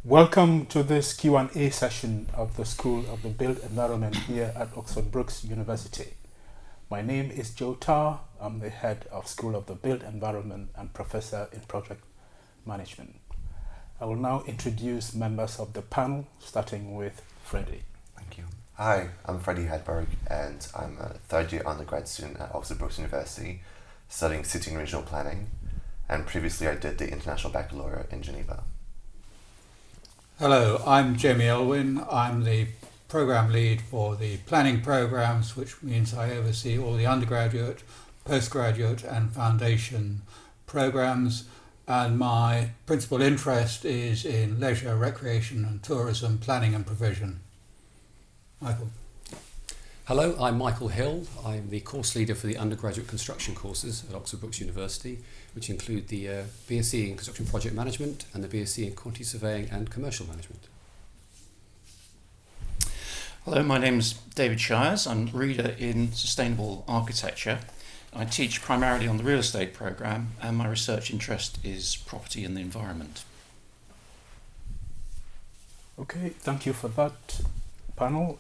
Welcome to this Q&A session of the School of the Built Environment here at Oxford Brookes University. My name is Joe Tarr. I'm the head of School of the Built Environment and professor in project management. I will now introduce members of the panel, starting with Freddie. Thank you. Hi, I'm Freddie Hedberg, and I'm a third-year undergrad student at Oxford Brookes University, studying city and regional planning, and previously I did the International Baccalaureate in Geneva. Hello, I'm Jamie Elwyn. I'm the program lead for the planning programs, which means I oversee all the undergraduate, postgraduate and foundation programs, and my principal interest is in leisure, recreation and tourism planning and provision. Michael. Hello, I'm Michael Hill. I'm the course leader for the undergraduate construction courses at Oxford Brookes University, which include the BSc in Construction Project Management and the BSc in Quantity Surveying and Commercial Management. Hello, my name is David Shires. I'm reader in Sustainable Architecture. I teach primarily on the real estate programme, and my research interest is property and the environment. Okay, thank you for that, panel.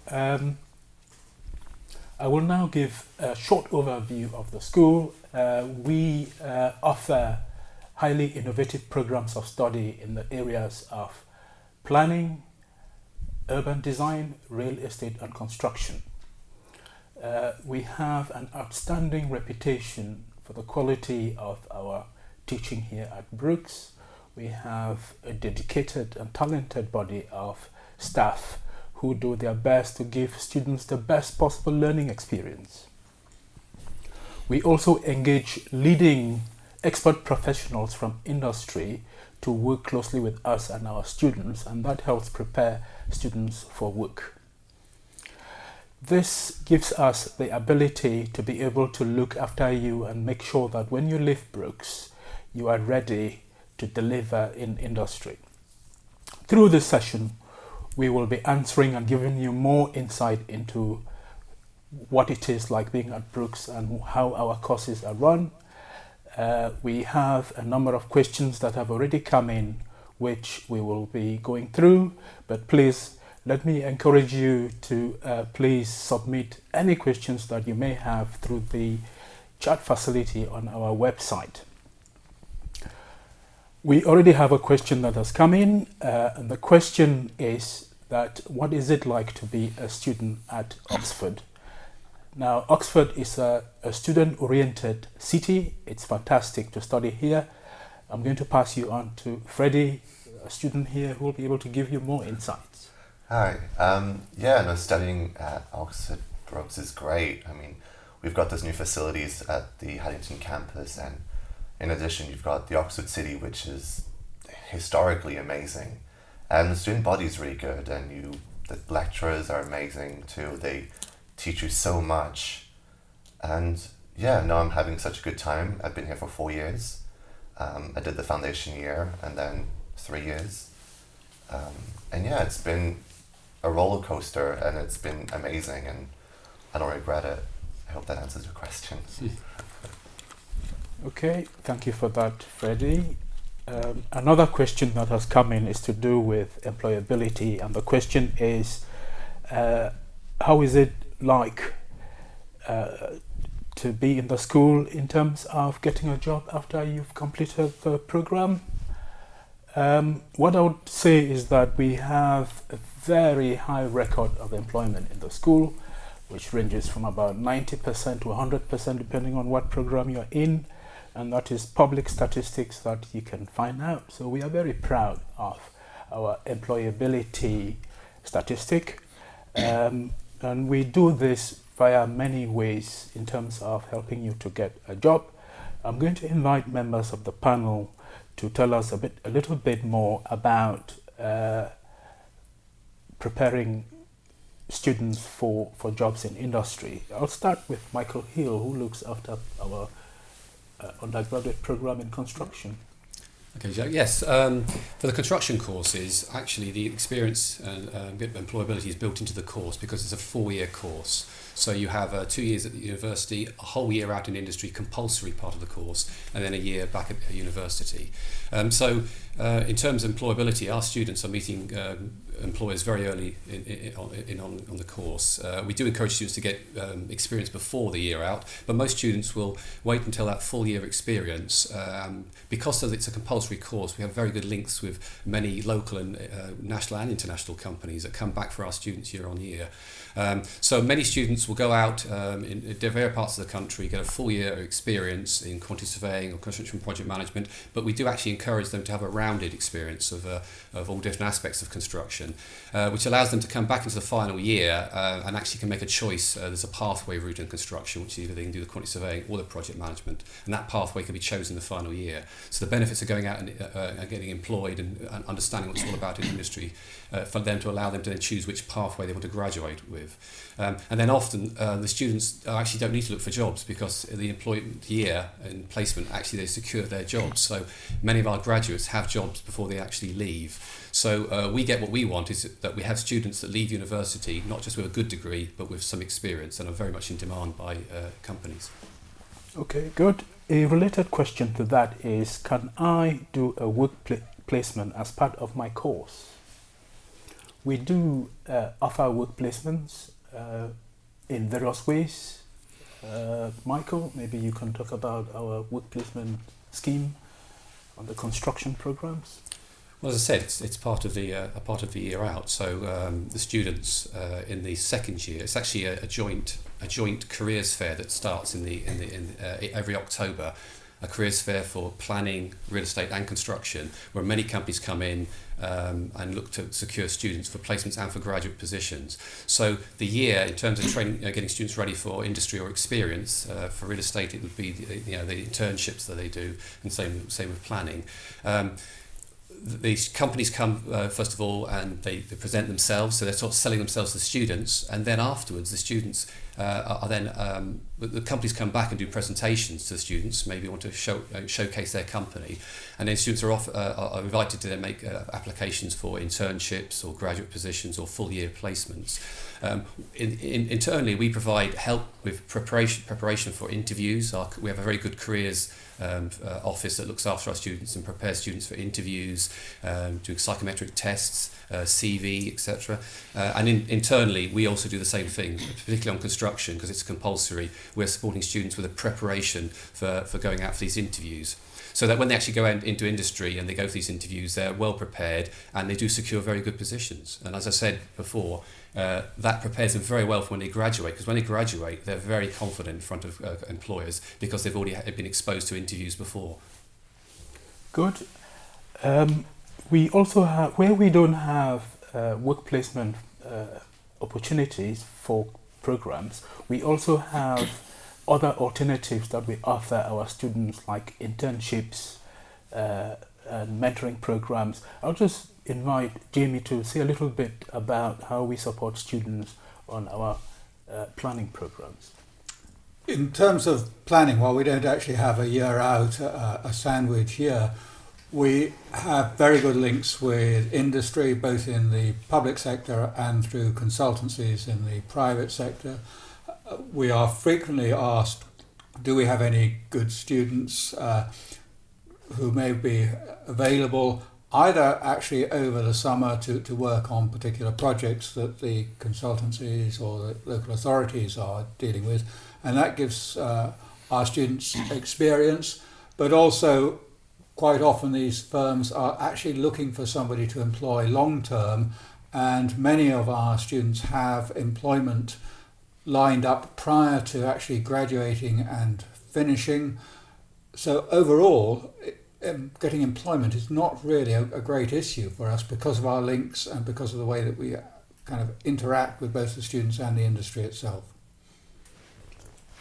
I will now give a short overview of the school. We offer highly innovative programs of study in the areas of planning, urban design, real estate and construction. We have an outstanding reputation for the quality of our teaching here at Brookes. We have a dedicated and talented body of staff who do their best to give students the best possible learning experience. We also engage leading expert professionals from industry to work closely with us and our students, and that helps prepare students for work. This gives us the ability to be able to look after you and make sure that when you leave Brookes, you are ready to deliver in industry. Through this session, we will be answering and giving you more insight into what it is like being at Brookes and how our courses are run. We have a number of questions that have already come in, which we will be going through, but please let me encourage you to please submit any questions that you may have through the chat facility on our website. We already have a question that has come in, and the question is that what is it like to be a student at Oxford? Now, Oxford is a student-oriented city. It's fantastic to study here. I'm going to pass you on to Freddie, a student here who will be able to give you more insights. Hi. Studying at Oxford Brookes is great. I mean, we've got those new facilities at the Haddington campus, and in addition, you've got the Oxford City, which is historically amazing. And the student body is really good, and the lecturers are amazing too. They teach you so much. And I'm having such a good time. I've been here for 4 years. I did the foundation year and then 3 years. It's been a roller coaster, and it's been amazing, and I don't regret it. I hope that answers your questions. Okay, thank you for that, Freddie. Another question that has come in is to do with employability, and the question is, how is it like to be in the school in terms of getting a job after you've completed the program? What I would say is that we have a very high record of employment in the school, which ranges from about 90% to 100% depending on what program you're in. And that is public statistics that you can find out. So we are very proud of our employability statistic. And we do this via many ways in terms of helping you to get a job. I'm going to invite members of the panel to tell us a little bit more about preparing students for jobs in industry. I'll start with Michael Hill, who looks after our undergraduate program in construction. Okay, Jack. Yes, for the construction courses, actually the experience and employability is built into the course because it's a 4-year course. So you have 2 years at the university, a whole year out in industry, compulsory part of the course, and then a year back at university. So in terms of employability, our students are meeting employers very early on the course. We do encourage students to get experience before the year out, but most students will wait until that full year experience. Because it's a compulsory course, we have very good links with many local and national and international companies that come back for our students year on year. So many students will go out in various parts of the country, get a full year of experience in quantity surveying or construction project management, but we do actually encourage them to have a rounded experience of all different aspects of construction, which allows them to come back into the final year and actually can make a choice. There's a pathway route in construction, which either they can do the quantity surveying or the project management, and that pathway can be chosen in the final year. So the benefits of going out and getting employed and understanding what it's all about in industry for them to allow them to then choose which pathway they want to graduate with. And then often the students actually don't need to look for jobs because the employment year in placement, actually they secure their jobs. So many of our graduates have jobs before they actually leave. So we get what we want is that we have students that leave university not just with a good degree but with some experience and are very much in demand by companies. Okay, good. A related question to that is, can I do a work placement as part of my course? We do offer work placements in various ways. Michael, maybe you can talk about our work placement scheme on the construction programs. Well, as I said, it's part of the a part of the year out. So the students in the second year, it's actually a joint careers fair that starts in every October. A careers fair for planning, real estate and construction, where many companies come in and look to secure students for placements and for graduate positions. So the year, in terms of training, getting students ready for industry or experience, for real estate it would be the internships that they do, and same with planning. These companies come first of all and they present themselves, so they're sort of selling themselves to students, and then afterwards the students the companies come back and do presentations to the students, maybe want to showcase their company, and then students are invited to then make applications for internships or graduate positions or full year placements. Internally we provide help with preparation for interviews. We have a very good careers office that looks after our students and prepares students for interviews, doing psychometric tests, CV, etc. And internally we also do the same thing, particularly on construction, because it's compulsory. We're supporting students with a preparation for going out for these interviews, so that when they actually go out into industry and they go for these interviews, they're well prepared and they do secure very good positions. And as I said before, that prepares them very well for when they graduate, because when they graduate they're very confident in front of employers because they've already been exposed to interviews before. Good. We also have, where we don't have work placement opportunities for programs, we also have other alternatives that we offer our students, like internships and mentoring programs. I'll just invite Jamie to say a little bit about how we support students on our planning programs. In terms of planning, while we don't actually have a year out, a sandwich year, we have very good links with industry, both in the public sector and through consultancies in the private sector. We are frequently asked, do we have any good students who may be available either actually over the summer to work on particular projects that the consultancies or the local authorities are dealing with, and that gives our students experience, but also quite often these firms are actually looking for somebody to employ long term, and many of our students have employment lined up prior to actually graduating and finishing. So overall, getting employment is not really a great issue for us because of our links and because of the way that we kind of interact with both the students and the industry itself.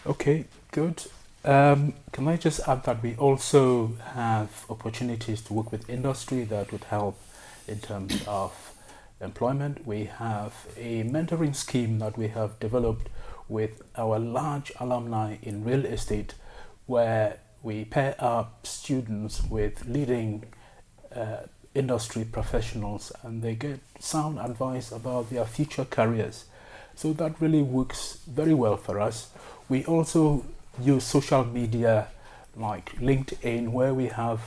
Okay, good. Can I just add that we also have opportunities to work with industry that would help in terms of employment. We have a mentoring scheme that we have developed with our large alumni in real estate, where we pair up students with leading industry professionals and they get sound advice about their future careers. So that really works very well for us. We also use social media like LinkedIn, where we have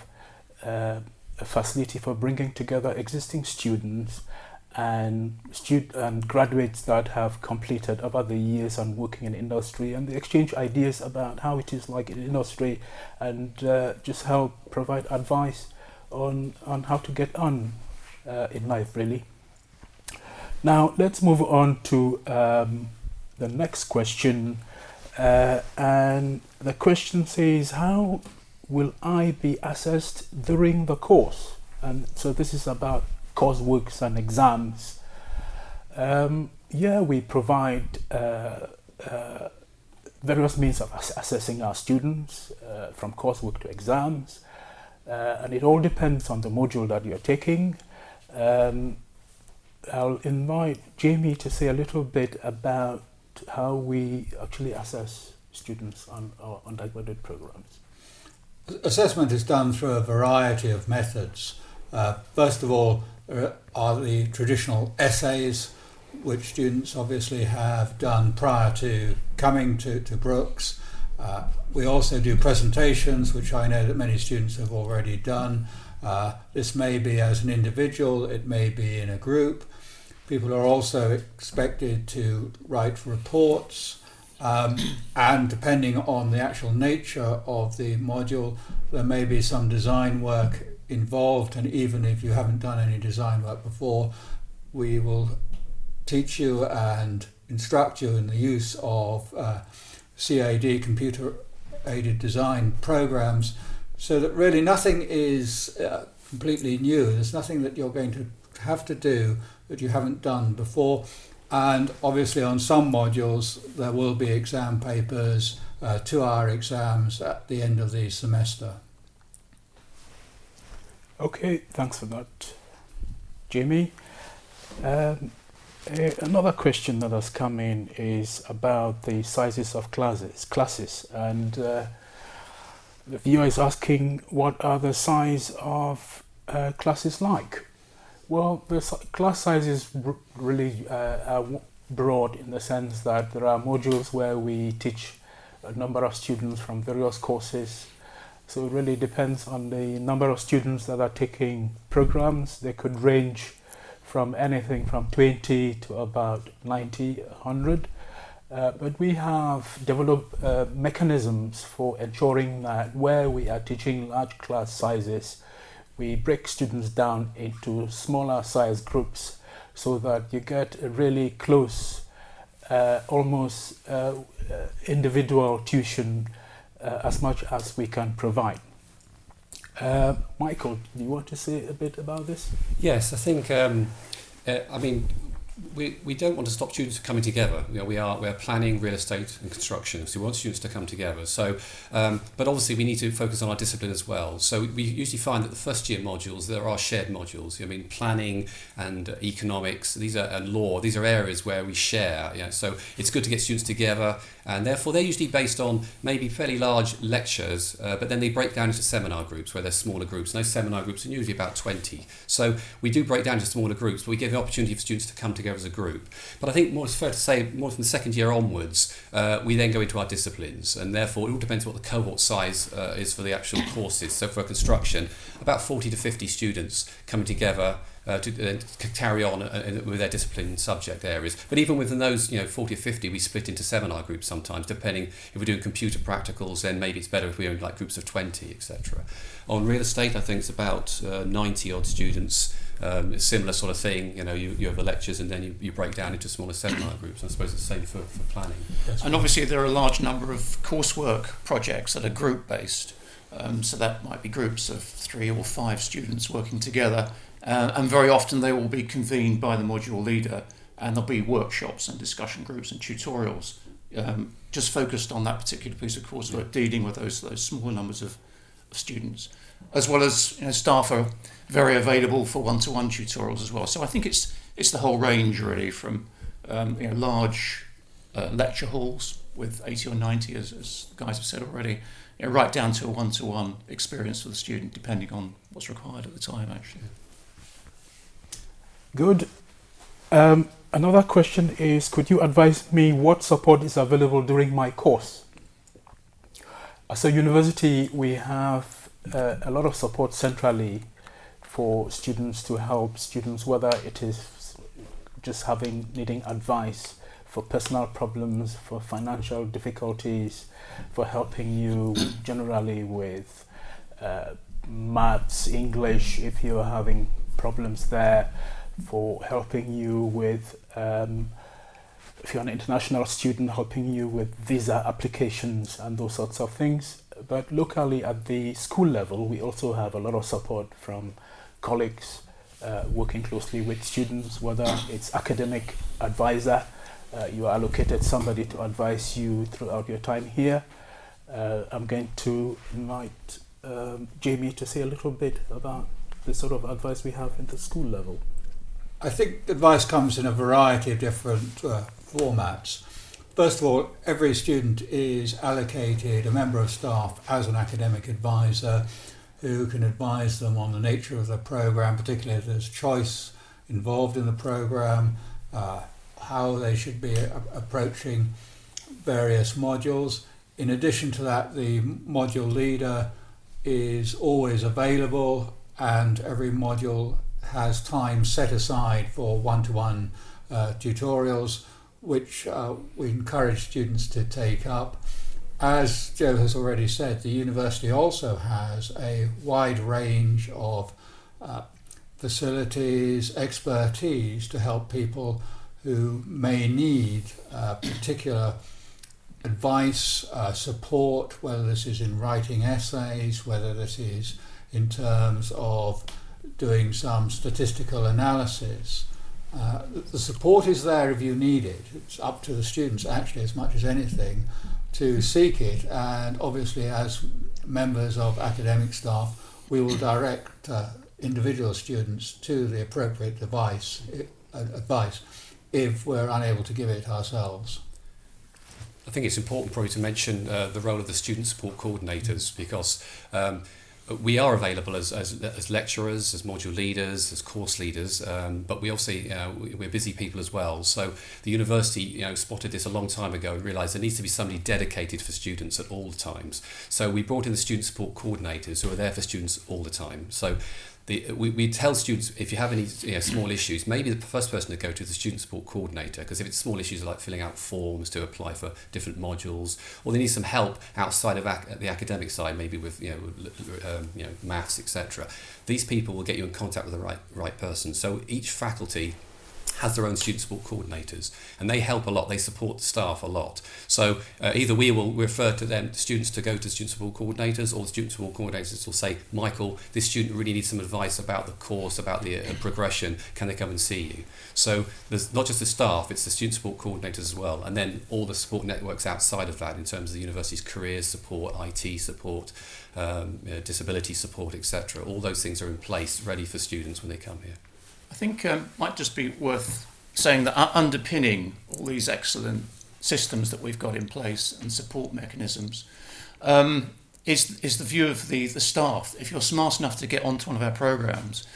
a facility for bringing together existing students and graduates that have completed over the years and working in industry, and they exchange ideas about how it is like in industry, and just help provide advice on how to get on in life, really. Now let's move on to the next question, and the question says, how will I be assessed during the course? And so this is about courseworks and exams. We provide various means of assessing our students, from coursework to exams, and it all depends on the module that you're taking. I'll invite Jamie to say a little bit about how we actually assess students on our undergraduate programs. Assessment is done through a variety of methods. First of all, there are the traditional essays, which students obviously have done prior to coming to Brookes. We also do presentations, which I know that many students have already done. This may be as an individual, it may be in a group. People are also expected to write reports, and depending on the actual nature of the module, there may be some design work involved, and even if you haven't done any design work before, we will teach you and instruct you in the use of CAD, computer aided design programs, so that really nothing is completely new. There's nothing that you're going to have to do that you haven't done before. And obviously on some modules there will be exam papers, 2-hour exams at the end of the semester. Okay, thanks for that, Jamie. Another question that has come in is about the sizes of classes, and the viewer is asking, what are the size of classes like? Well, the class size is really broad, in the sense that there are modules where we teach a number of students from various courses. So it really depends on the number of students that are taking programs. They could range from anything from 20 to about 90, 100. But we have developed mechanisms for ensuring that where we are teaching large class sizes, we break students down into smaller size groups, so that you get a really close, almost individual tuition, as much as we can provide. Michael, do you want to say a bit about this? Yes, I think, we don't want to stop students coming together. We're planning, real estate and construction, so we want students to come together. So, but obviously we need to focus on our discipline as well. So we usually find that the first year modules, there are shared modules. Planning and economics, and law, these are areas where we share. So it's good to get students together, and therefore they're usually based on maybe fairly large lectures, but then they break down into seminar groups where there's smaller groups, and those seminar groups are usually about 20. So we do break down into smaller groups, but we give the opportunity for students to come together as a group. But I think it's fair to say, more from the second year onwards, we then go into our disciplines, and therefore it all depends what the cohort size is for the actual courses. So for construction, about 40 to 50 students coming together to carry on with their discipline subject areas. But even within those 40 or 50, we split into seminar groups sometimes, depending if we're doing computer practicals, then maybe it's better if we're in like groups of 20, etc. On real estate, I think it's about 90 odd students. Similar sort of thing, you have the lectures, and then you break down into smaller seminar groups. I suppose it's the same for planning. And obviously there are a large number of coursework projects that are group based, so that might be groups of 3 or 5 students working together, and very often they will be convened by the module leader, and there'll be workshops and discussion groups and tutorials just focused on that particular piece of coursework, dealing with those small numbers of students, as well as staff are very available for one-to-one tutorials as well. So I think it's the whole range really, from large lecture halls with 80 or 90, as the guys have said already, right down to a one-to-one experience for the student, depending on what's required at the time, actually. Good. Another question is, could you advise me what support is available during my course? As a university, we have a lot of support centrally for students to help students, whether it is just needing advice for personal problems, for financial difficulties, for helping you generally with maths, English, if you're having problems there, for helping you with, if you're an international student, helping you with visa applications and those sorts of things. But locally at the school level, we also have a lot of support from colleagues working closely with students, whether it's academic advisor, you are allocated somebody to advise you throughout your time here. I'm going to invite Jamie to say a little bit about the sort of advice we have at the school level. I think advice comes in a variety of different formats. First of all, every student is allocated a member of staff as an academic advisor who can advise them on the nature of the programme, particularly if there's choice involved in the programme, how they should be approaching various modules. In addition to that, the module leader is always available, and every module has time set aside for one-to-one tutorials, which we encourage students to take up. As Joe has already said, the university also has a wide range of facilities, expertise to help people who may need particular advice, support, whether this is in writing essays, whether this is in terms of doing some statistical analysis. The support is there if you need it. It's up to the students actually as much as anything to seek it, and obviously as members of academic staff we will direct individual students to the appropriate advice if we're unable to give it ourselves. I think it's important probably to mention the role of the student support coordinators, because we are available as lecturers, as module leaders, as course leaders, but we obviously we're busy people as well. So the university spotted this a long time ago and realised there needs to be somebody dedicated for students at all times. So we brought in the student support coordinators who are there for students all the time. So we tell students, if you have any small issues, maybe the first person to go to is the student support coordinator, because if it's small issues like filling out forms to apply for different modules, or they need some help outside of the academic side, maybe with maths, etc., these people will get you in contact with the right person. So each faculty has their own student support coordinators, and they help a lot. They support the staff a lot. So either we will refer to them, students, to go to student support coordinators, or the student support coordinators will say, Michael, this student really needs some advice about the course, about the progression. Can they come and see you? So there's not just the staff, it's the student support coordinators as well, and then all the support networks outside of that in terms of the university's careers support, IT support, disability support, etc. All those things are in place, ready for students when they come here. I think it might just be worth saying that underpinning all these excellent systems that we've got in place and support mechanisms is the view of the staff. If you're smart enough to get onto one of our programmes,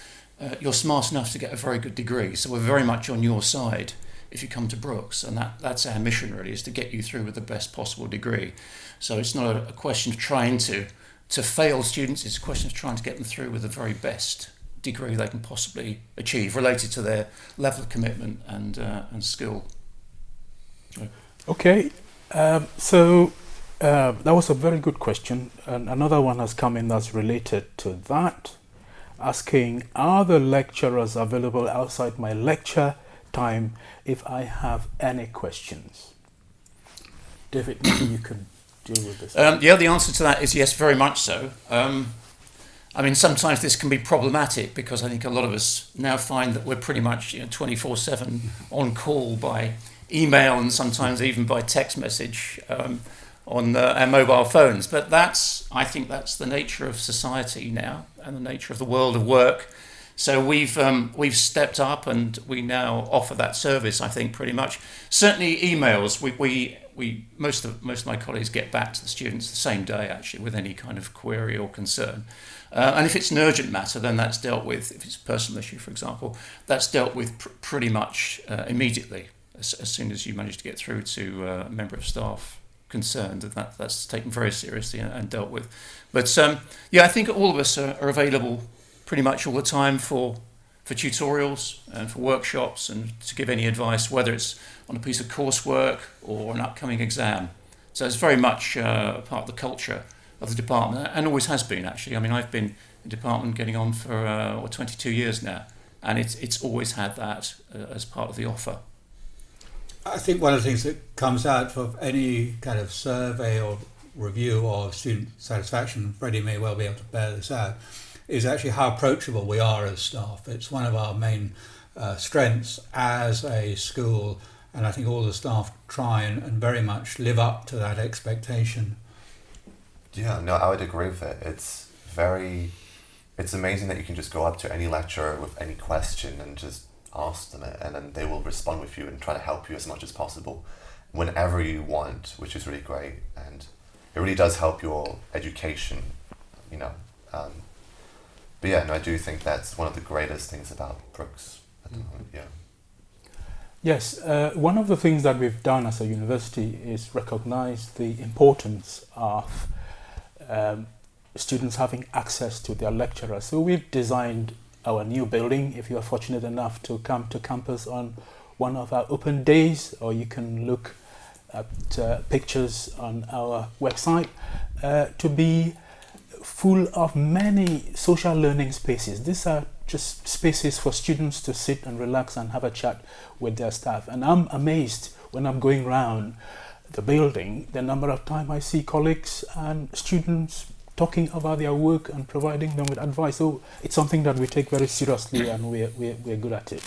you're smart enough to get a very good degree. So we're very much on your side if you come to Brookes, and that's our mission really, is to get you through with the best possible degree. So it's not a question of trying to fail students, it's a question of trying to get them through with the very best degree they can possibly achieve, related to their level of commitment and skill. Okay, so that was a very good question, and another one has come in that's related to that, asking, are the lecturers available outside my lecture time if I have any questions? David, maybe you can deal with this. Yeah, the answer to that is yes, very much so. I mean, sometimes this can be problematic because I think a lot of us now find that we're pretty much 24/7 on call by email and sometimes even by text message on our mobile phones. But I think that's the nature of society now and the nature of the world of work. So we've stepped up and we now offer that service. I think pretty much. Certainly emails. We most of my colleagues get back to the students the same day actually with any kind of query or concern. And if it's an urgent matter, then that's dealt with. If it's a personal issue, for example, that's dealt with pretty much immediately as soon as you manage to get through to a member of staff concerned. That's taken very seriously and dealt with. But I think all of us are available pretty much all the time for tutorials and for workshops and to give any advice, whether it's on a piece of coursework or an upcoming exam. So it's very much part of the culture of the department, and always has been, actually. I mean, I've been in department getting on for 22 years now, and it's always had that as part of the offer. I think one of the things that comes out of any kind of survey or review of student satisfaction, Freddie may well be able to bear this out, is actually how approachable we are as staff. It's one of our main strengths as a school, and I think all the staff try and very much live up to that expectation. Yeah, no, I would agree with it. It's amazing that you can just go up to any lecturer with any question and just ask them it, and then they will respond with you and try to help you as much as possible whenever you want, which is really great, and it really does help your education, you know. But yeah, no, I do think that's one of the greatest things about Brookes at the moment, yeah. Yes, one of the things that we've done as a university is recognize the importance of students having access to their lecturers. So we've designed our new building. If you are fortunate enough to come to campus on one of our open days, or you can look at pictures on our website, to be full of many social learning spaces. These are just spaces for students to sit and relax and have a chat with their staff. And I'm amazed when I'm going around the building, the number of times I see colleagues and students talking about their work and providing them with advice. So it's something that we take very seriously, and we're good at it.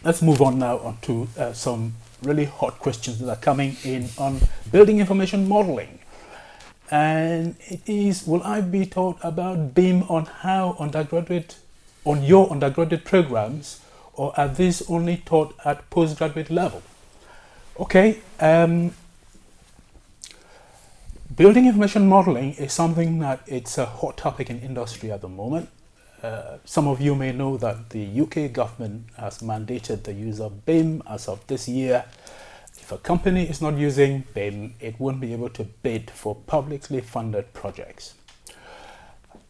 Let's move on now on to some really hot questions that are coming in on building information modeling. And it is, will I be taught about BIM on your undergraduate programs, or are these only taught at postgraduate level? Okay, building information modeling is something that it's a hot topic in industry at the moment. Some of you may know that the UK government has mandated the use of BIM as of this year. If a company is not using BIM, it won't be able to bid for publicly funded projects.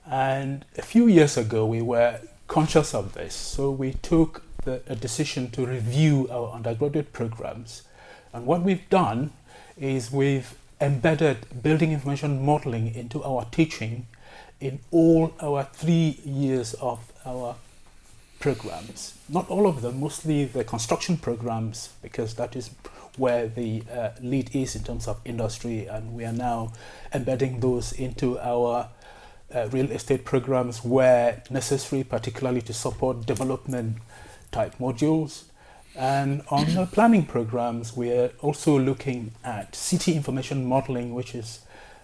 And a few years ago, we were conscious of this, so we took a decision to review our undergraduate programs. And what we've done is we've embedded building information modeling into our teaching in all our 3 years of our programs. Not all of them, mostly the construction programs, because that is where the lead is in terms of industry, and we are now embedding those into our real estate programs where necessary, particularly to support development type modules. And on the planning programs, we are also looking at city information modeling, which is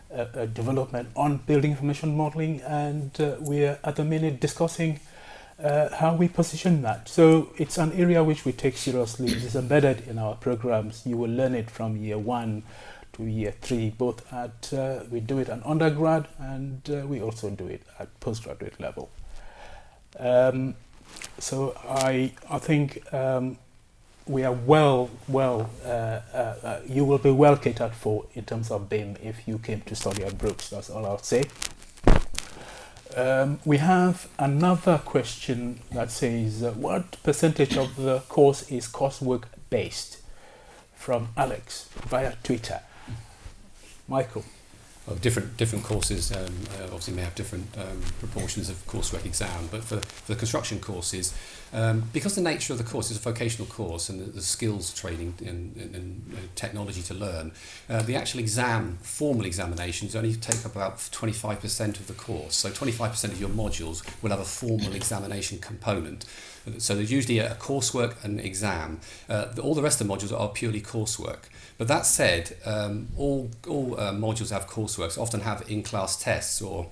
a development on building information modeling, and we are at the minute discussing how we position that. So it's an area which we take seriously. It is embedded in our programs. You will learn it from year 1 to year 3, both at, we do it at undergrad, and we also do it at postgraduate level. So I think we are you will be well catered for in terms of BIM if you came to study at Brookes. That's all I'll say. We have another question that says, what percentage of the course is coursework based? From Alex via Twitter. Michael. Well, different courses obviously may have different proportions of coursework exam, but for the construction courses, because the nature of the course is a vocational course and the skills training and technology to learn, the actual formal examinations only take about 25% of the course. So 25% of your modules will have a formal examination component. So there's usually a coursework and exam. All the rest of the modules are purely coursework. But that said, all modules have coursework, so often have in-class tests or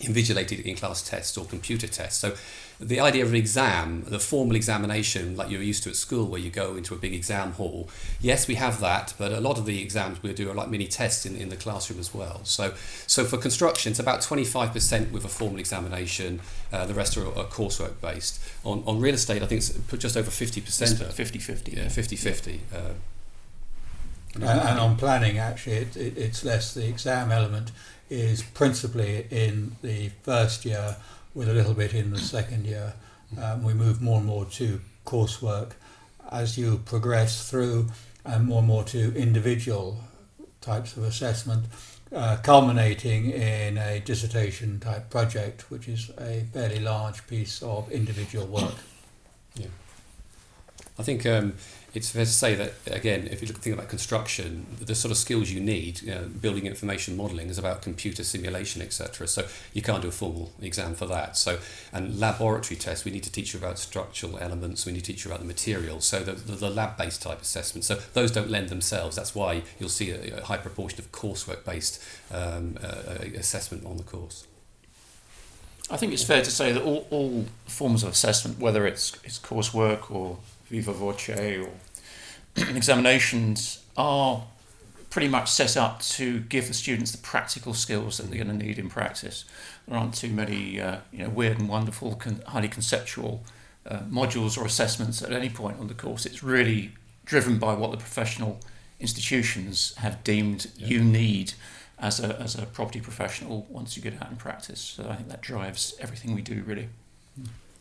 invigilated in-class tests or computer tests. So the idea of an exam, the formal examination like you're used to at school where you go into a big exam hall, yes, we have that, but a lot of the exams we do are like mini tests in the classroom as well. So for construction, it's about 25% with a formal examination, the rest are coursework based. On real estate, I think it's just over 50%. 50-50. Yeah, 50-50. And on planning, actually, it's less. The exam element is principally in the first year, with a little bit in the second year. We move more and more to coursework as you progress through, and more to individual types of assessment, culminating in a dissertation type project, which is a fairly large piece of individual work. Yeah. I think it's fair to say that, again, if you think about construction, the sort of skills you need, building information modelling is about computer simulation, etc. So you can't do a formal exam for that. So, and laboratory tests, we need to teach you about structural elements, we need to teach you about the materials. So the lab-based type assessments, so those don't lend themselves. That's why you'll see a high proportion of coursework-based assessment on the course. I think it's fair to say that all forms of assessment, whether it's coursework or viva voce or examinations, are pretty much set up to give the students the practical skills that they're going to need in practice. There aren't too many weird and wonderful, highly conceptual modules or assessments at any point on the course. It's really driven by what the professional institutions have deemed you need as a property professional once you get out in practice. So I think that drives everything we do, really.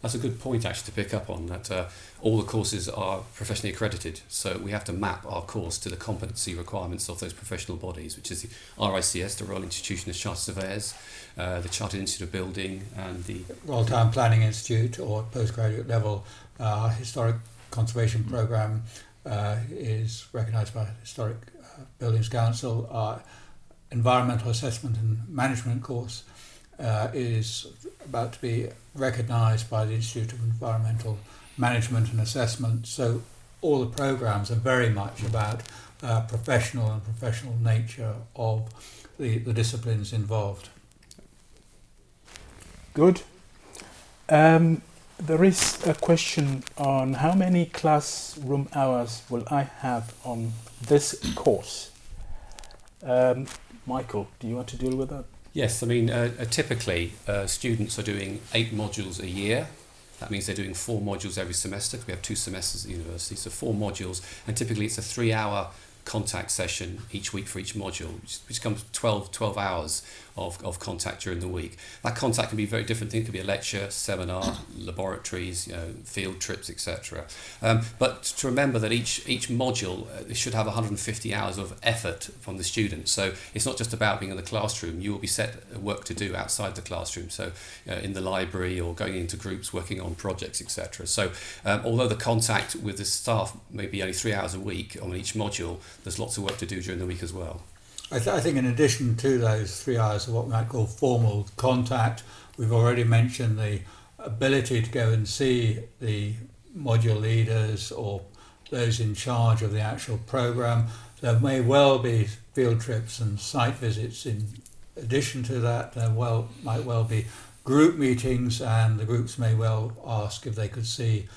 That's a good point actually to pick up on, that all the courses are professionally accredited, so we have to map our course to the competency requirements of those professional bodies, which is the RICS, the Royal Institution of Chartered Surveyors, the Chartered Institute of Building, and the Royal Town Planning Institute, or postgraduate level. Our historic conservation programme is recognised by Historic Buildings Council. Our environmental assessment and management course is about to be recognised by the Institute of Environmental Management and Assessment. So all the programmes are very much about professional nature of the disciplines involved. Good. There is a question on how many classroom hours will I have on this course? Michael, do you want to deal with that? Yes, I mean, typically students are doing 8 modules a year. That means they're doing 4 modules every semester, because we have 2 semesters at the university, so 4 modules, and typically it's a 3-hour contact session each week for each module, which comes 12 hours of contact during the week. That contact can be very different things. It could be a lecture, seminar, laboratories, field trips, etc. But to remember that each module should have 150 hours of effort from the students. So it's not just about being in the classroom. You will be set work to do outside the classroom, so in the library or going into groups working on projects, etc. So although the contact with the staff may be only 3 hours a week on each module, there's lots of work to do during the week as well. I think in addition to those 3 hours of what we might call formal contact, we've already mentioned the ability to go and see the module leaders or those in charge of the actual programme. There may well be field trips and site visits. In addition to that, there might well be group meetings, and the groups may well ask if they could see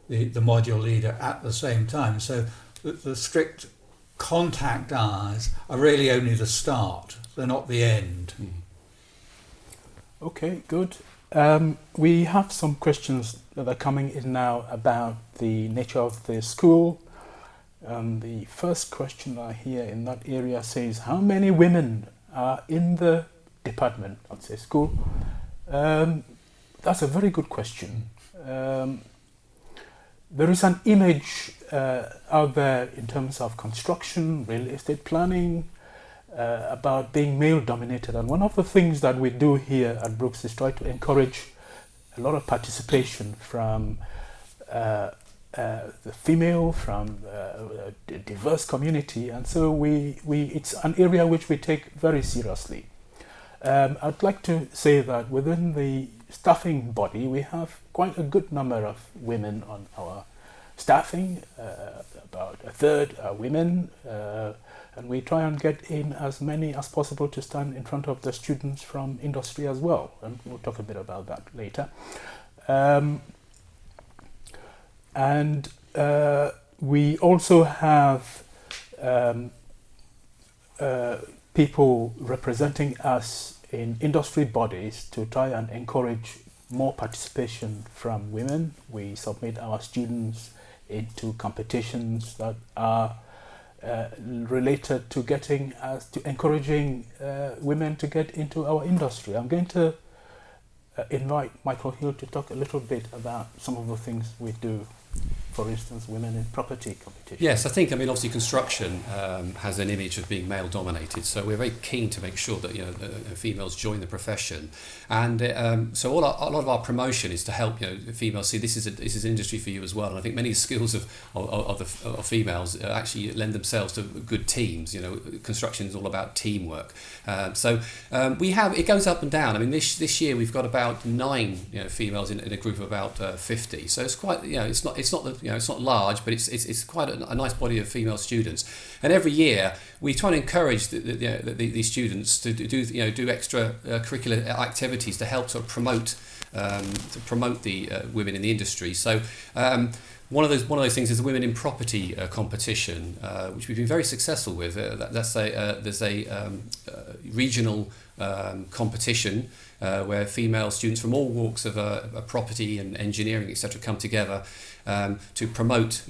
the module leader at the same time. So the strict contact hours are really only the start, they're not the end. Okay, good. We have some questions that are coming in now about the nature of the school. The first question I hear in that area says, how many women are in the department, I'd say school? That's a very good question. There is an image out there in terms of construction, real estate planning, about being male-dominated. And one of the things that we do here at Brookes is try to encourage a lot of participation from the female, from the diverse community. And so it's an area which we take very seriously. I'd like to say that within the staffing body, we have quite a good number of women on our staffing. About a third are women. And we try and get in as many as possible to stand in front of the students from industry as well. And we'll talk a bit about that later. We also have people representing us in industry bodies to try and encourage more participation from women. We submit our students into competitions that are related to encouraging women to get into our industry. I'm going to invite Michael Hill to talk a little bit about some of the things we do. For instance, women in property competition. Yes, I think, obviously construction has an image of being male dominated, so we're very keen to make sure that females join the profession, and so a lot of our promotion is to help females see this is an industry for you as well. And I think many skills of females actually lend themselves to good teams. Construction is all about teamwork. It goes up and down. I mean, this year we've got about 9 females in a group of about 50. So it's quite it's not large, but it's quite a nice body of female students. And every year we try to encourage these students to do extra curricular activities to help sort of promote the women in the industry. So one of those things is the Women in Property competition, which we've been very successful with. There's a regional competition where female students from all walks of property and engineering, etc., come together to promote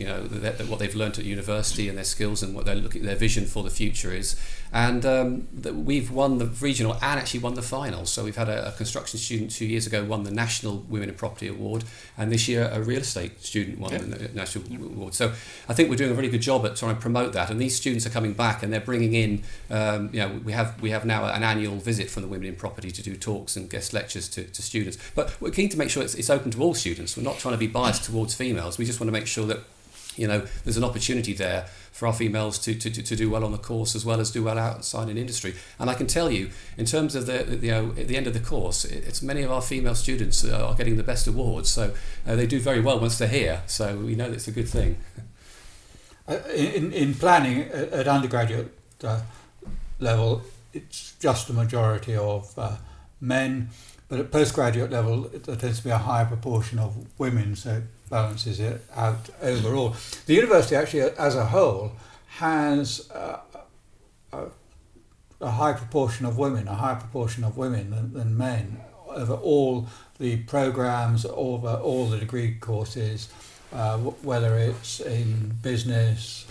what they've learned at university and their skills and what their vision for the future is. And we've won the regional and actually won the final. So we've had a construction student 2 years ago won the National Women in Property Award, and this year a real estate student won the National Award. So I think we're doing a really good job at trying to promote that. And these students are coming back and they're bringing in, we have now an annual visit from the Women in Property to do talks and guest lectures to students. But we're keen to make sure it's open to all students. We're not trying to be biased towards females. We just want to make sure that there's an opportunity there for our females to do well on the course as well as do well outside in industry. And I can tell you, in terms of at the end of the course, it's many of our female students are getting the best awards. So they do very well once they're here. So we know that's a good thing. In planning at undergraduate level, it's just a majority of men, but at postgraduate level, there tends to be a higher proportion of women, so it balances it out overall. The university actually, as a whole, has a high proportion of women, than men over all the programs, over all the degree courses, whether it's in business,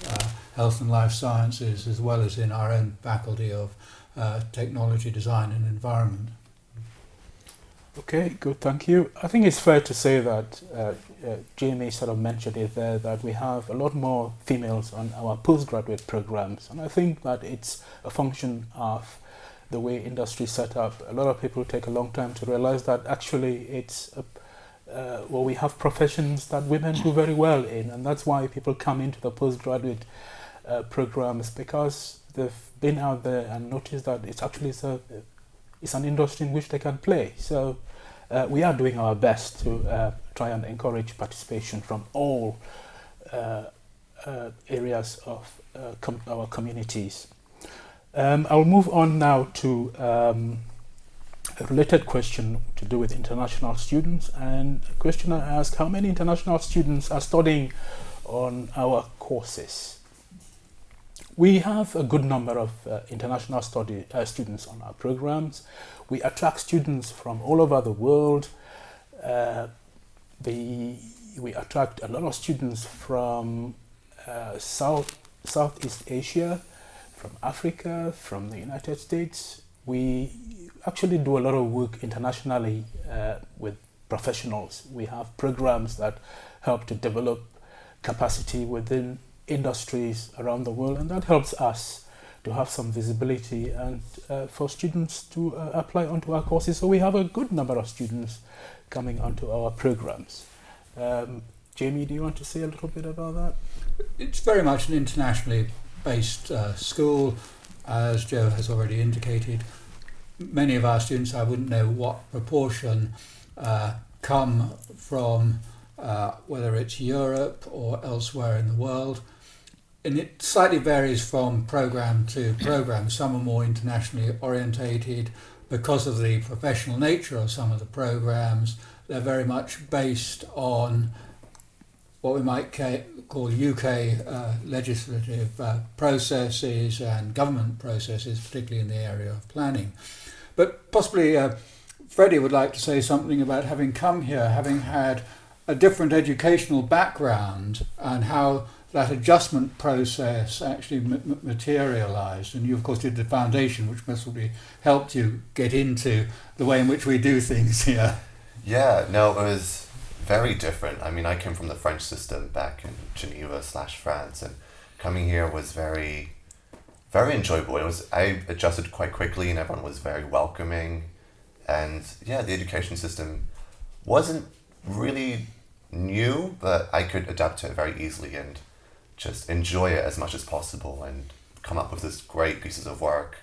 health and life sciences, as well as in our own faculty of technology, design and environment. Okay, good, thank you. I think it's fair to say that Jamie sort of mentioned it there, that we have a lot more females on our postgraduate programs, and I think that it's a function of the way industry is set up. A lot of people take a long time to realize that actually it's we have professions that women do very well in, and that's why people come into the postgraduate programs, because they've been out there and noticed that it's actually it's an industry in which they can play. So we are doing our best to try and encourage participation from all areas of our communities. I'll move on now to a related question to do with international students. And the questioner asked, how many international students are studying on our courses? We have a good number of international students on our programs. We attract students from all over the world. We attract a lot of students from Southeast Asia, from Africa, from the United States. We actually do a lot of work internationally with professionals. We have programs that help to develop capacity within industries around the world, and that helps us to have some visibility and for students to apply onto our courses. So we have a good number of students coming onto our programs. Jamie, do you want to say a little bit about that? It's very much an internationally based school, as Joe has already indicated. Many of our students, I wouldn't know what proportion, come from whether it's Europe or elsewhere in the world. and it slightly varies from program to program. Some are more internationally orientated because of the professional nature of some of the programs. They're very much based on what we might call UK legislative processes and government processes, particularly in the area of planning. But possibly Freddie would like to say something about having come here, having had a different educational background, and how that adjustment process actually materialised. And you, of course, did the foundation, which possibly helped you get into the way in which we do things here. Yeah, no, it was very different. I mean, I came from the French system back in Geneva/France, and coming here was very, very enjoyable. I adjusted quite quickly, and everyone was very welcoming. And yeah, the education system wasn't really new, but I could adapt to it very easily and just enjoy it as much as possible and come up with this great pieces of work.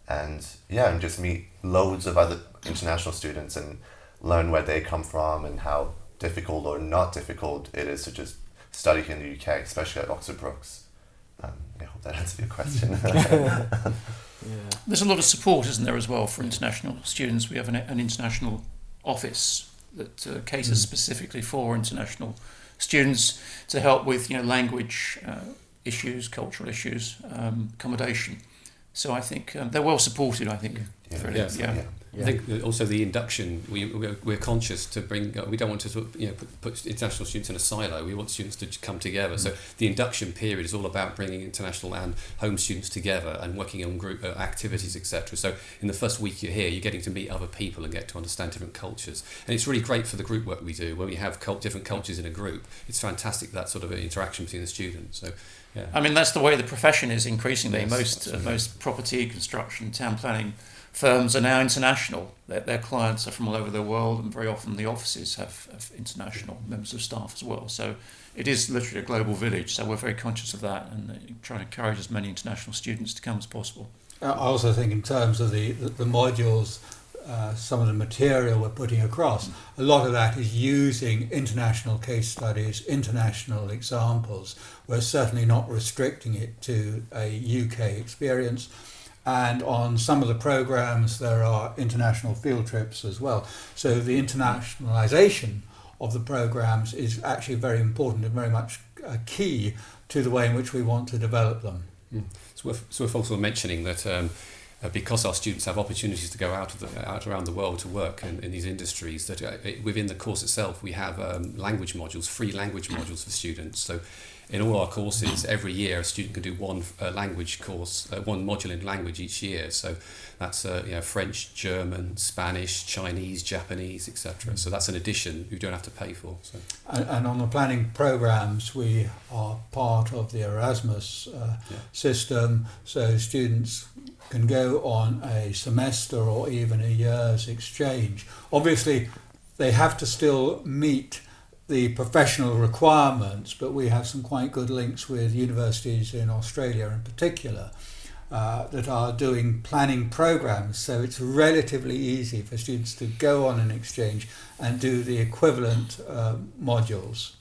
And yeah, and just meet loads of other international students and learn where they come from and how difficult or not difficult it is to just study here in the UK, especially at Oxford Brookes. I hope that answered your question. Yeah. There's a lot of support, isn't there, as well, for international students. We have an international office that caters specifically for international students to help with language issues, cultural issues, accommodation. So I think they're well supported. I think. Yeah. I think that also the induction, we're conscious to bring, we don't want to sort of, put international students in a silo. We want students to come together. So the induction period is all about bringing international and home students together and working on group activities, etc. So in the first week you're here, you're getting to meet other people and get to understand different cultures. And it's really great for the group work we do. When we have different cultures in a group, it's fantastic, that sort of interaction between the students. So, yeah. I mean, that's the way the profession is increasingly. Yes, Most property, construction, town planning firms are now international. Their clients are from all over the world, and very often the offices have international members of staff as well. So it is literally a global village. So we're very conscious of that and trying to encourage as many international students to come as possible. I also think in terms of the modules, some of the material we're putting across, a lot of that is using international case studies, international examples. We're certainly not restricting it to a UK experience. And on some of the programs, there are international field trips as well. So the internationalization of the programs is actually very important and very much key to the way in which we want to develop them. It's worth also mentioning that because our students have opportunities to go out around the world to work in these industries, that within the course itself we have language modules, free language modules for students. So in all our courses, every year a student can do one language course, one module in language each year. So that's French, German, Spanish, Chinese, Japanese, etc. So that's an addition you don't have to pay for. So. And on the planning programs, we are part of the Erasmus system, so students can go on a semester or even a year's exchange. Obviously, they have to still meet the professional requirements, but we have some quite good links with universities in Australia in particular that are doing planning programs, so it's relatively easy for students to go on an exchange and do the equivalent modules.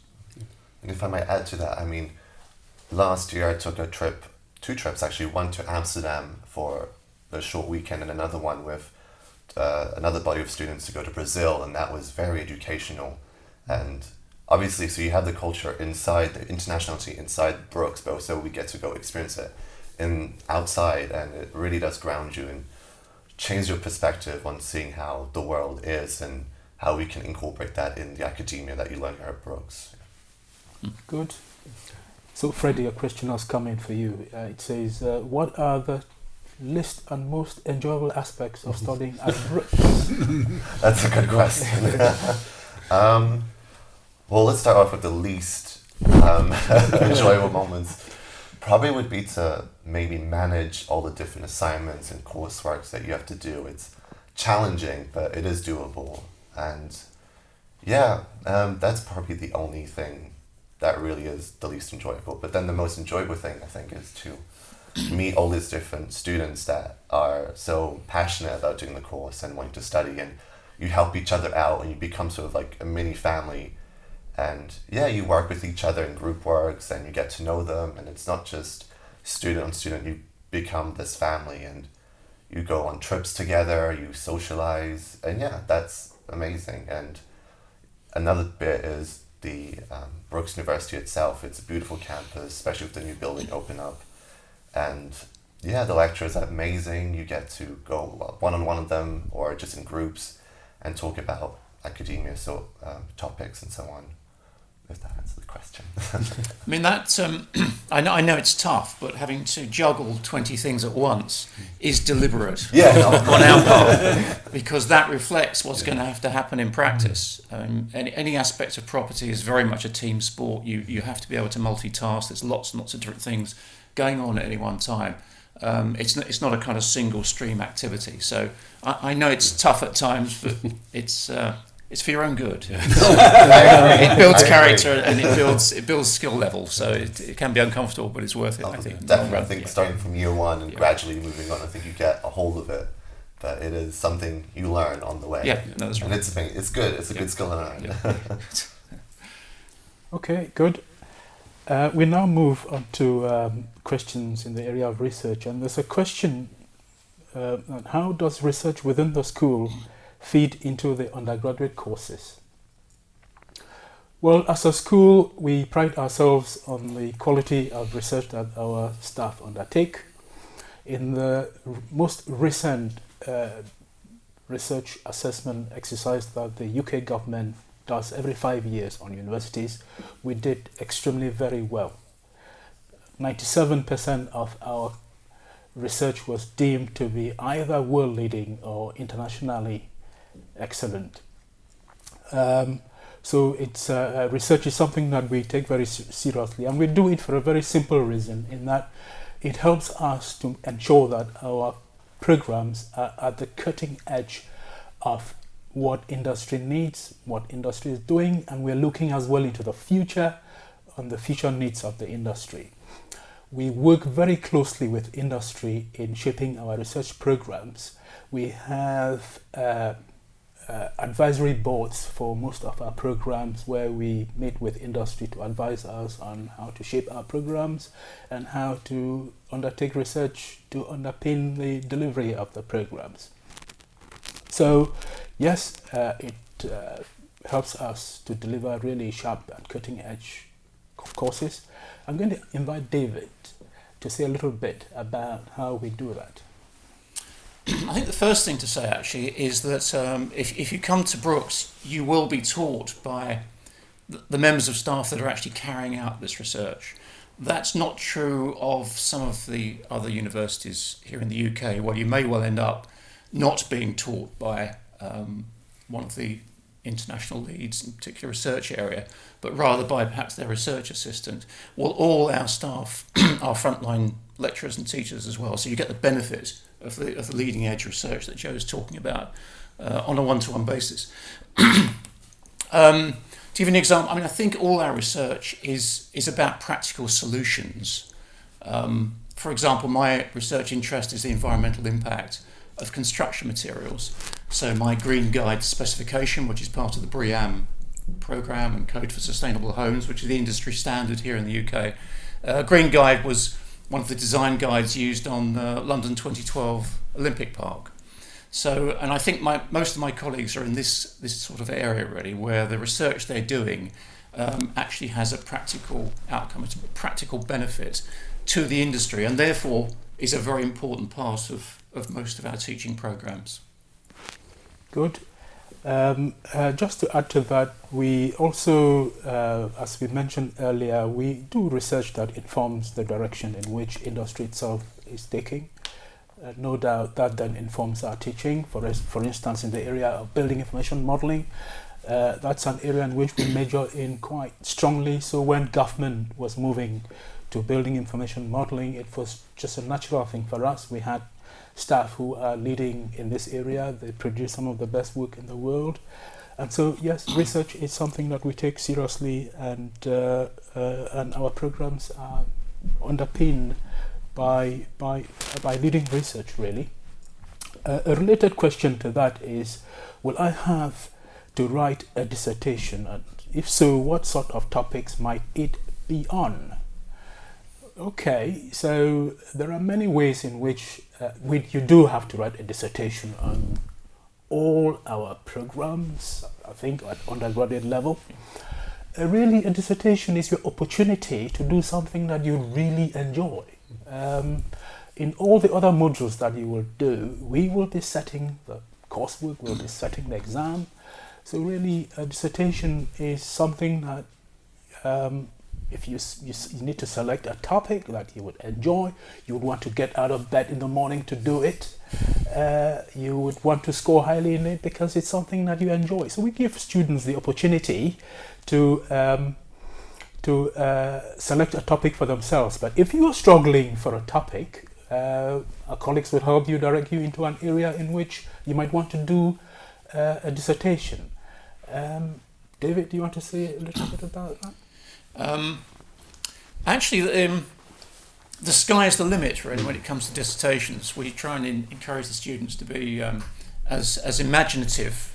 And if I might add to that, I mean, last year I took two trips actually, one to Amsterdam for a short weekend and another one with another body of students to go to Brazil, and that was very educational. And obviously, so you have the culture inside, the internationality inside Brookes, but also we get to go experience it outside, and it really does ground you and change your perspective on seeing how the world is and how we can incorporate that in the academia that you learn here at Brookes. Good. So, Freddie, a question has come in for you. It says, what are the least and most enjoyable aspects of studying at Brookes? That's a good question. Well, let's start off with the least enjoyable moments. Probably would be to maybe manage all the different assignments and coursework that you have to do. It's challenging, but it is doable. And yeah, that's probably the only thing that really is the least enjoyable. But then the most enjoyable thing, I think, is to meet all these different students that are so passionate about doing the course and wanting to study, and you help each other out and you become sort of like a mini family. And yeah, you work with each other in group works and you get to know them, and it's not just student on student, you become this family and you go on trips together, you socialize, and yeah, that's amazing. And another bit is the Brookes University itself. It's a beautiful campus, especially with the new building open up. And yeah, the lecturers are amazing. You get to go one-on-one with them or just in groups and talk about academia, topics and so on. If that answers the question. I mean, that I know it's tough, but having to juggle 20 things at once is deliberate on our part, because that reflects what's going to have to happen in practice. Any aspect of property is very much a team sport. You have to be able to multitask. There's lots and lots of different things going on at any one time. It's not a kind of single stream activity. So I know it's tough at times, but it's for your own good. It builds character and it builds skill level. So it can be uncomfortable, but it's worth it. I think. Definitely, I think starting from year one and gradually moving on, I think you get a hold of it. But it is something you learn on the way. Yeah, no, that's right. And it's good. It's a good skill to learn. Yeah. Okay, good. We now move on to questions in the area of research, and there's a question: how does research within the school feed into the undergraduate courses? Well, as a school, we pride ourselves on the quality of research that our staff undertake. In the most recent research assessment exercise that the UK government does every 5 years on universities, we did extremely very well. 97% of our research was deemed to be either world-leading or internationally excellent. So it's research is something that we take very seriously, and we do it for a very simple reason, in that it helps us to ensure that our programs are at the cutting edge of what industry needs, what industry is doing, and we're looking as well into the future and the future needs of the industry. We work very closely with industry in shaping our research programs. We have advisory boards for most of our programs where we meet with industry to advise us on how to shape our programs and how to undertake research to underpin the delivery of the programs. So yes, it helps us to deliver really sharp and cutting edge courses. I'm going to invite David to say a little bit about how we do that. I think the first thing to say actually is that if you come to Brookes, you will be taught by the members of staff that are actually carrying out this research. That's not true of some of the other universities here in the UK, where you may well end up not being taught by one of the international leads in a particular research area, but rather by perhaps their research assistant. Well, all our staff are frontline lecturers and teachers as well, so you get the benefit of the leading edge research that Joe's talking about on a one-to-one basis. To give you an example, I mean, I think all our research is about practical solutions. For example, my research interest is the environmental impact of construction materials. So my Green Guide specification, which is part of the BREEAM programme and Code for Sustainable Homes, which is the industry standard here in the UK. Green Guide was one of the design guides used on London 2012 Olympic Park. So, and I think most of my colleagues are in this sort of area really, where the research they're doing actually has a practical outcome, a practical benefit to the industry, and therefore is a very important part of most of our teaching programs. Good. Just to add to that, we also, as we mentioned earlier, we do research that informs the direction in which industry itself is taking. No doubt that then informs our teaching. For instance, in the area of building information modelling, that's an area in which we major in quite strongly. So when government was moving to building information modelling, it was just a natural thing for us. We had staff who are leading in this area. They produce some of the best work in the world. And so, yes, research is something that we take seriously, and our programs are underpinned by leading research, really. A related question to that is, will I have to write a dissertation? And If so, what sort of topics might it be on? Okay, so there are many ways in which you do have to write a dissertation on all our programs, I think at undergraduate level. Really, a dissertation is your opportunity to do something that you really enjoy. In all the other modules that you will do, we will be setting the coursework, we'll be setting the exam. So really, a dissertation is something that if you need to select a topic that you would enjoy, you would want to get out of bed in the morning to do it. You would want to score highly in it because it's something that you enjoy. So we give students the opportunity to select a topic for themselves. But if you are struggling for a topic, our colleagues will help you, direct you into an area in which you might want to do a dissertation. David, do you want to say a little bit about that? Actually, the sky is the limit, really, when it comes to dissertations. We try and encourage the students to be as imaginative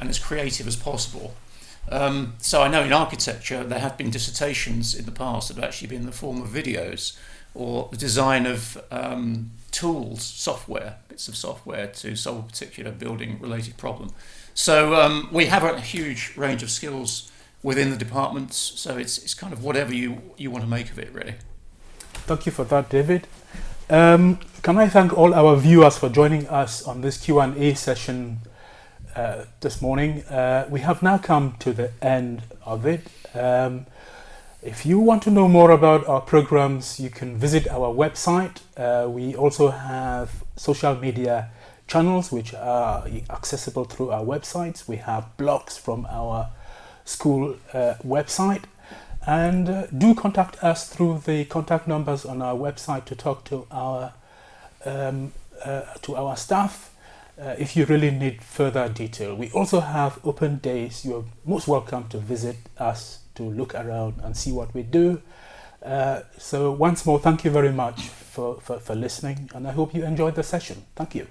and as creative as possible. So I know in architecture there have been dissertations in the past that have actually been in the form of videos or the design of tools, bits of software to solve a particular building-related problem. So we have a huge range of skills within the departments, so it's kind of whatever you want to make of it, really. Thank you for that, David. Can I thank all our viewers for joining us on this Q&A session this morning. We have now come to the end of it. If you want to know more about our programs, you can visit our website. We also have social media channels which are accessible through our websites. We have blogs from our school website, and do contact us through the contact numbers on our website to talk to our staff if you really need further detail. We also have open days. You're most welcome to visit us to look around and see what we do. So once more, thank you very much for listening, and I hope you enjoyed the session. Thank you.